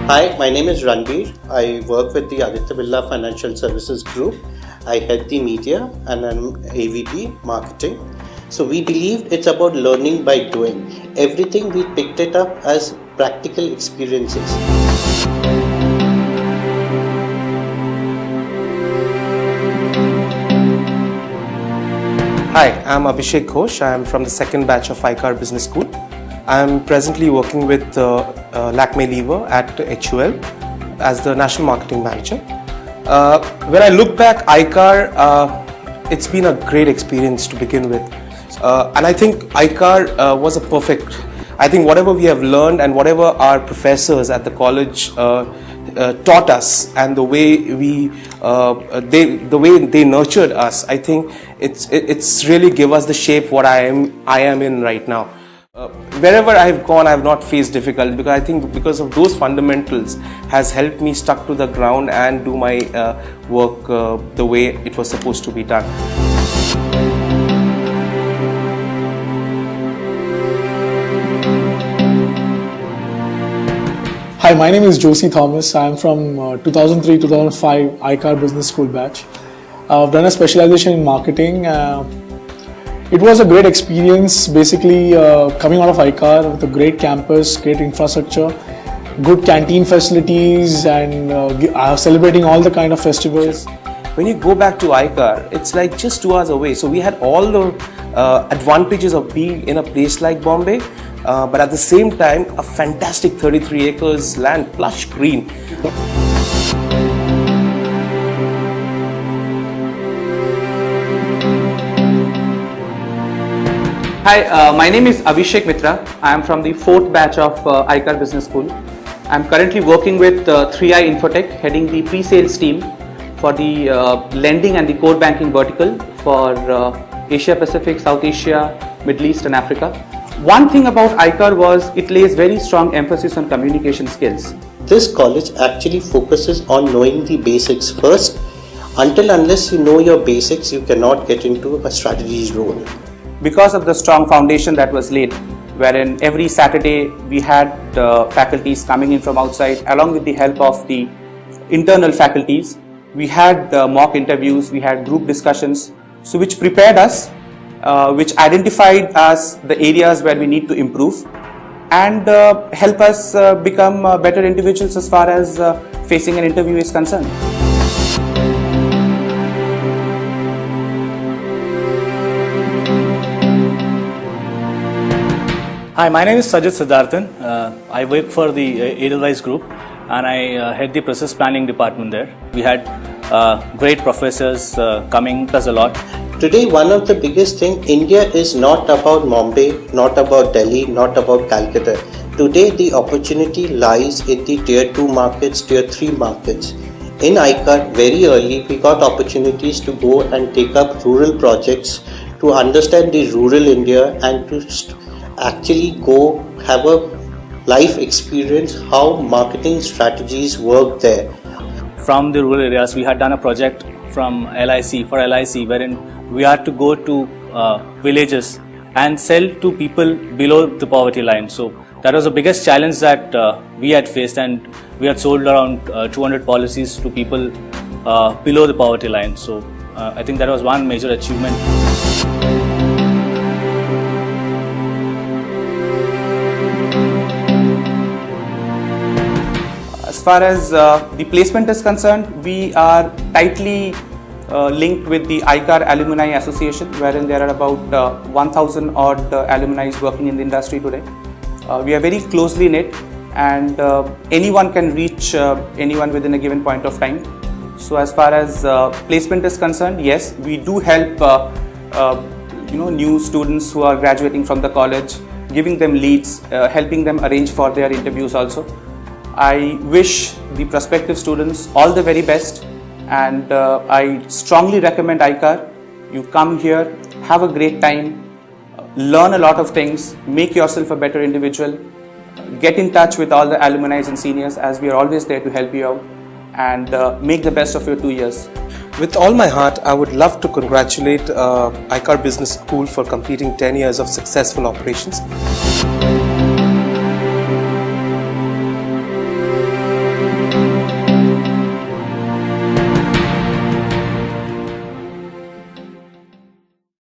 Hi, my name is Ranbir. I work with the Aditya Birla Financial Services Group. I head the media and I'm AVP Marketing. So we believe it's about learning by doing. Everything we picked it up as practical experiences. Hi, I'm Abhishek Ghosh. I'm from the second batch of ICAR Business School. I'm presently working with Lakme Lever at HUL as the National Marketing Manager. When I look back, ICAR, it's been a great experience to begin with. And I think ICAR was a perfect. I think whatever we have learned and whatever our professors at the college taught us, and the way they nurtured us, I think it's really give us the shape what I am in right now. Wherever I've gone, I've not faced difficulty because I think because of those fundamentals has helped me stuck to the ground and do my work the way it was supposed to be done. Hi, my name is Josie Thomas. I am from 2003-2005 ICAR Business School batch. I've done a specialization in marketing. It was a great experience, basically coming out of ICAR with a great campus, great infrastructure, good canteen facilities, and celebrating all the kind of festivals. When you go back to ICAR, it's like just 2 hours away. So we had all the advantages of being in a place like Bombay, but at the same time, a fantastic 33 acres land, plush green. Hi, my name is Abhishek Mitra. I am from the 4th batch of ICAR Business School. I am currently working with 3i Infotech, heading the pre-sales team for the lending and the core banking vertical for Asia Pacific, South Asia, Middle East and Africa. One thing about ICAR was it lays very strong emphasis on communication skills. This college actually focuses on knowing the basics first. Unless you know your basics, you cannot get into a strategies role. Because of the strong foundation that was laid, wherein every Saturday we had faculties coming in from outside along with the help of the internal faculties. We had mock interviews, we had group discussions, so which prepared us, which identified us the areas where we need to improve and help us become better individuals as far as facing an interview is concerned. Hi, my name is Sajid Siddharthan. I work for the Edelweiss Group and I head the process planning department there. We had great professors coming to us a lot. Today, one of the biggest things, India is not about Mumbai, not about Delhi, not about Calcutta. Today, the opportunity lies in the tier 2 markets, tier 3 markets. In ICAR, very early, we got opportunities to go and take up rural projects to understand the rural India and to actually go have a life experience how marketing strategies work there. From the rural areas, we had done a project from LIC, wherein we had to go to villages and sell to people below the poverty line. So that was the biggest challenge that we had faced, and we had sold around 200 policies to people below the poverty line. So I think that was one major achievement. As far as the placement is concerned, we are tightly linked with the ICAR Alumni Association, wherein there are about 1,000 odd alumni working in the industry today. We are very closely knit, and anyone can reach anyone within a given point of time. So as far as placement is concerned, yes, we do help new students who are graduating from the college, giving them leads, helping them arrange for their interviews also. I wish the prospective students all the very best, and I strongly recommend ICAR. You come here, have a great time, learn a lot of things, make yourself a better individual, get in touch with all the alumni and seniors, as we are always there to help you out, and make the best of your 2 years. With all my heart, I would love to congratulate ICAR Business School for completing 10 years of successful operations.